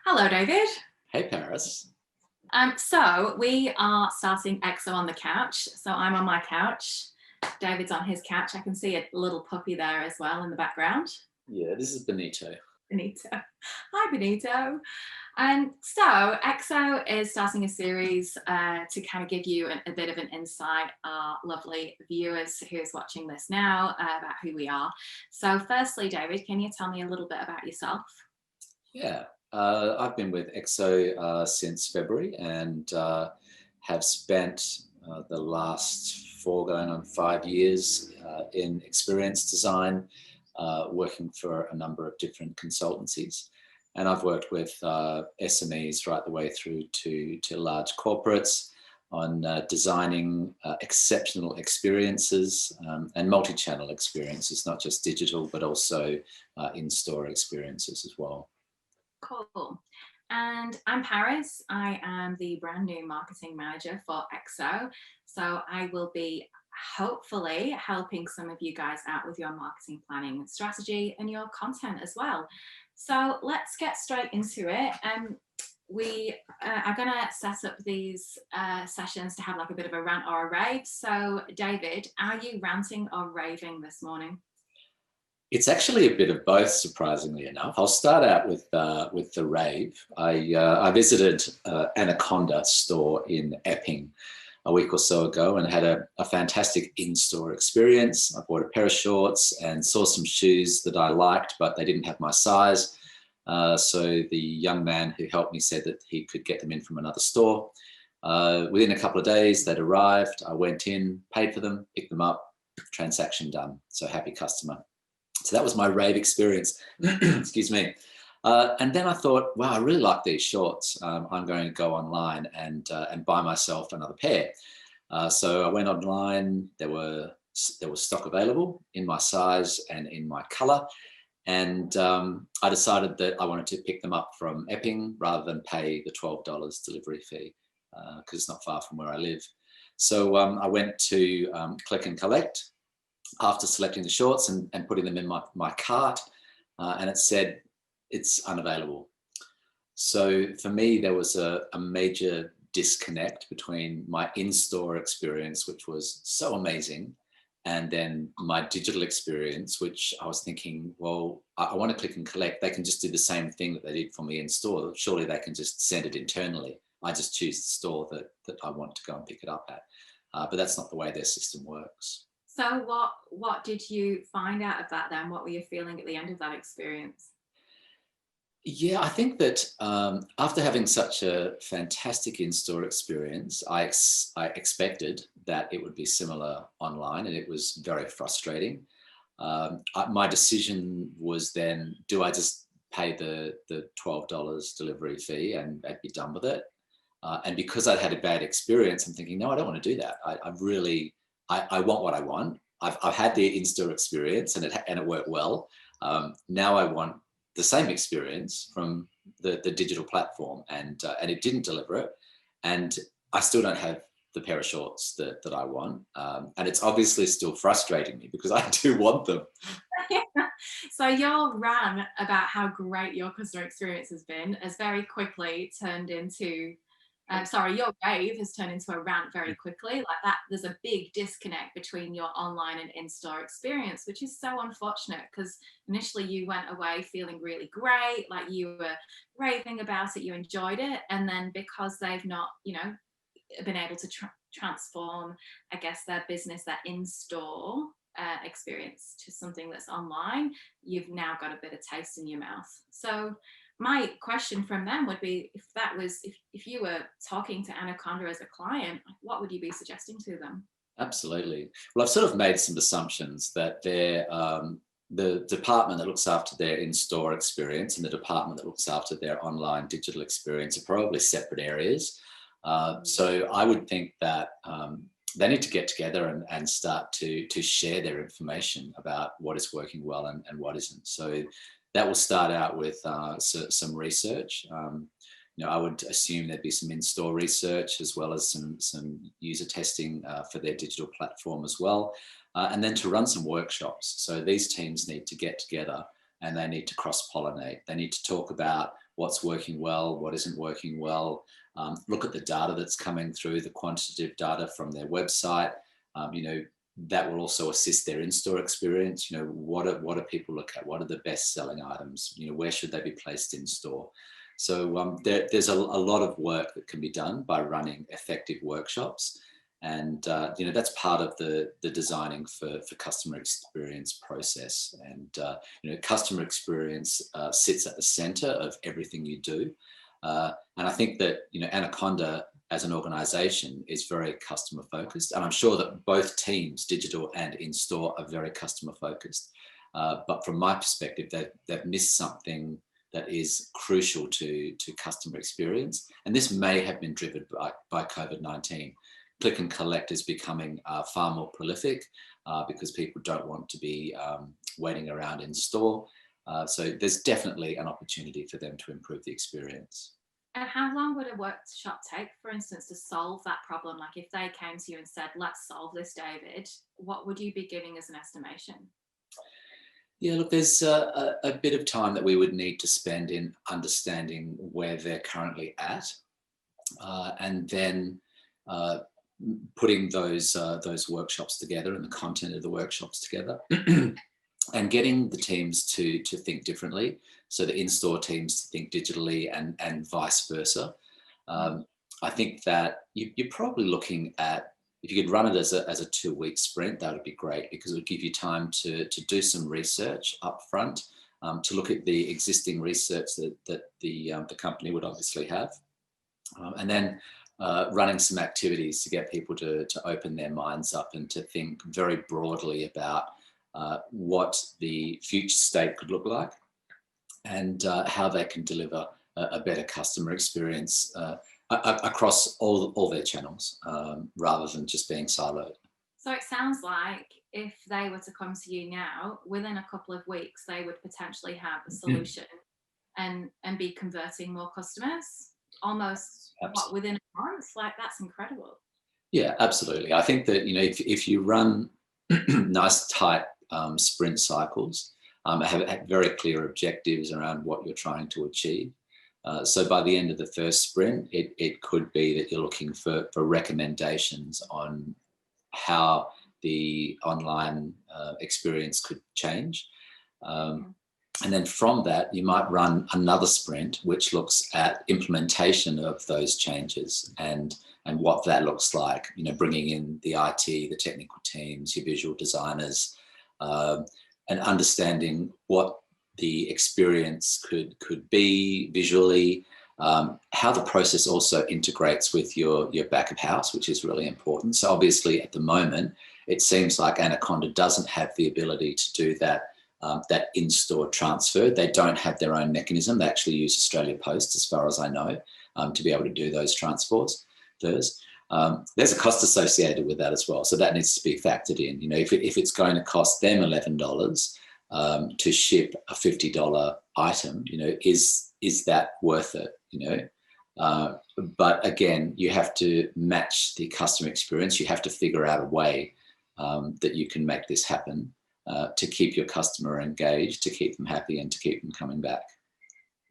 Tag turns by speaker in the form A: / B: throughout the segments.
A: Hello, David.
B: Hey, Paris.
A: So we are starting EXO on the couch. So I'm on my couch. David's on his couch. I can see a little puppy there as well in the background.
B: Yeah, this is Benito.
A: Benito. Hi, Benito. And so EXO is starting a series to kind of give you a bit of an insight, our lovely viewers who's watching this now, about who we are. So firstly, David, can you tell me a little bit about yourself?
B: Yeah, I've been with EXO since February and have spent the last 4 going on 5 years in experience design, working for a number of different consultancies. And I've worked with SMEs right the way through to large corporates on designing exceptional experiences and multi-channel experiences, not just digital, but also in-store experiences as well.
A: Cool. And I'm Paris. I am the brand new marketing manager for EXO. So I will be hopefully helping some of you guys out with your marketing planning strategy and your content as well. So let's get straight into it. We are going to set up these sessions to have like a bit of a rant or a rave. So David, are you ranting or raving this morning?
B: It's actually a bit of both, surprisingly enough. I'll start out with the rave. I visited Anaconda store in Epping a week or so ago and had a fantastic in-store experience. I bought a pair of shorts and saw some shoes that I liked, but they didn't have my size. So the young man who helped me said that he could get them in from another store. Within a couple of days, they'd arrived. I went in, paid for them, picked them up, transaction done. So happy customer. So that was my rave experience. Excuse me. And then I thought, wow, I really like these shorts. I'm going to go online and buy myself another pair. So I went online. There was stock available in my size and in my color. And I decided that I wanted to pick them up from Epping rather than pay the $12 delivery fee because it's not far from where I live. So I went to Click and Collect after selecting the shorts and putting them in my cart, and it said it's unavailable. So for me, there was a major disconnect between my in-store experience, which was so amazing, and then my digital experience, which I was thinking, well, I want to Click and Collect. They can just do the same thing that they did for me in store. Surely they can just send it internally. I just choose the store that I want to go and pick it up at. But that's not the way their system works.
A: So what did you find out of that then? What were you feeling at the end of that experience?
B: Yeah, I think that after having such a fantastic in-store experience, I expected that it would be similar online, and it was very frustrating. My decision was then, do I just pay the $12 delivery fee and be done with it? And because I'd had a bad experience, I'm thinking, no, I don't want to do that. I want what I want. I've had the in-store experience and it worked well. Now I want the same experience from the digital platform, and it didn't deliver it. And I still don't have the pair of shorts that I want. And it's obviously still frustrating me because I do want them.
A: So your rant about how great your customer experience has been has very quickly turned into your rave has turned into a rant very quickly. Like that, there's a big disconnect between your online and in-store experience, which is so unfortunate because initially you went away feeling really great, like you were raving about it, you enjoyed it, and then because they've not, been able to transform, I guess, their business, their in-store experience to something that's online, you've now got a bit of taste in your mouth. So my question from them would be, if you were talking to Anaconda as a client, what would you be suggesting to them?
B: Absolutely. Well, I've sort of made some assumptions that the department that looks after their in-store experience and the department that looks after their online digital experience are probably separate areas. So I would think that they need to get together and start to share their information about what is working well and what isn't. So that will start out with some research. I would assume there'd be some in-store research as well as some user testing for their digital platform as well. And then to run some workshops. So these teams need to get together and they need to cross-pollinate. They need to talk about what's working well, what isn't working well. Look at the data that's coming through, the quantitative data from their website. You know, that will also assist their in-store experience. You know, what do people look at? What are the best selling items? You know, where should they be placed in store? So there's a lot of work that can be done by running effective workshops, and you know, that's part of the designing for customer experience process. And you know, customer experience sits at the center of everything you do. And I think that, you know, Anaconda as an organization is very customer focused. And I'm sure that both teams, digital and in-store, are very customer focused. But from my perspective, they've missed something that is crucial to customer experience. And this may have been driven by COVID-19. Click and collect is becoming far more prolific because people don't want to be waiting around in store. So there's definitely an opportunity for them to improve the experience.
A: And how long would a workshop take, for instance, to solve that problem? Like if they came to you and said, let's solve this, David, what would you be giving as an estimation?
B: Yeah, look, there's a bit of time that we would need to spend in understanding where they're currently at, and then putting those workshops together and the content of the workshops together, and getting the teams to think differently. So the in-store teams to think digitally, and vice versa. I think that you're probably looking at, if you could run it as a 2-week sprint, that would be great, because it would give you time to do some research up front, to look at the existing research that the company would obviously have, and then running some activities to get people to open their minds up and to think very broadly about what the future state could look like, and how they can deliver a better customer experience across all their channels, rather than just being siloed.
A: So it sounds like if they were to come to you now, within a couple of weeks, they would potentially have a solution and be converting more customers almost what, within a month. Like that's incredible.
B: Yeah, absolutely. I think that, you know, if you run nice tight sprint cycles, have very clear objectives around what you're trying to achieve. So by the end of the first sprint, it could be that you're looking for recommendations on how the online experience could change. And then from that, you might run another sprint, which looks at implementation of those changes, and what that looks like. You know, bringing in the IT, the technical teams, your visual designers, and understanding what the experience could be visually, how the process also integrates with your back of house, which is really important. So obviously at the moment, it seems like Anaconda doesn't have the ability to do that in-store transfer. They don't have their own mechanism. They actually use Australia Post, as far as I know, to be able to do those transfers. There's a cost associated with that as well, so that needs to be factored in. You know, if it's going to cost them $11 to ship a $50 item, you know, is that worth it? You know, but again, you have to match the customer experience. You have to figure out a way that you can make this happen, to keep your customer engaged, to keep them happy, and to keep them coming back.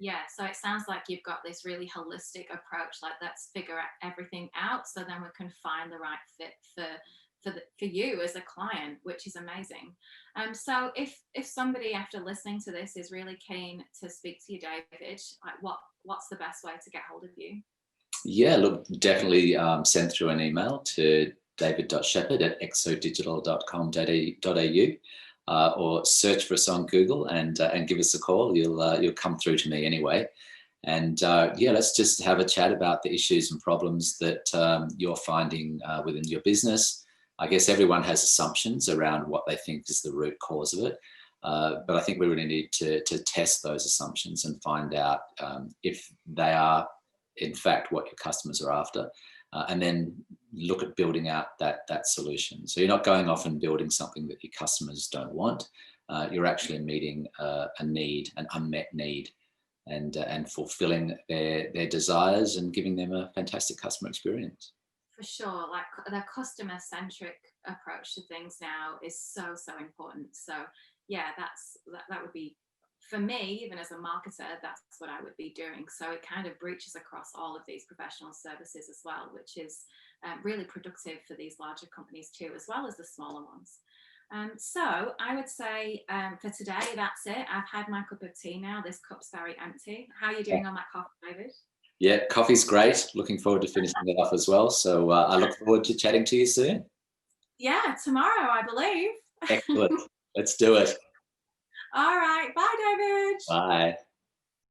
A: Yeah, so it sounds like you've got this really holistic approach. Like, let's figure everything out, so then we can find the right fit for you as a client, which is amazing. So if somebody after listening to this is really keen to speak to you, David, like what's the best way to get hold of you?
B: Yeah, look, definitely send through an email to david.shepherd@exodigital.com.au. Or search for us on Google and give us a call. You'll come through to me anyway. And yeah, let's just have a chat about the issues and problems that you're finding within your business. I guess everyone has assumptions around what they think is the root cause of it. But I think we really need to test those assumptions and find out if they are, in fact, what your customers are after. And then look at building out that solution. So you're not going off and building something that your customers don't want. You're actually meeting a need, an unmet need, and fulfilling their desires and giving them a fantastic customer experience.
A: For sure, like the customer centric approach to things now is so important. So yeah, that would be for me, even as a marketer, that's what I would be doing. So it kind of breaches across all of these professional services as well, which is really productive for these larger companies too, as well as the smaller ones. So I would say for today, that's it. I've had my cup of tea now. This cup's very empty. How are you doing on that coffee, David?
B: Yeah, coffee's great. Looking forward to finishing it off as well. So I look forward to chatting to you soon.
A: Yeah, tomorrow, I believe.
B: Excellent. Let's do it.
A: All right. Bye, David.
B: Bye.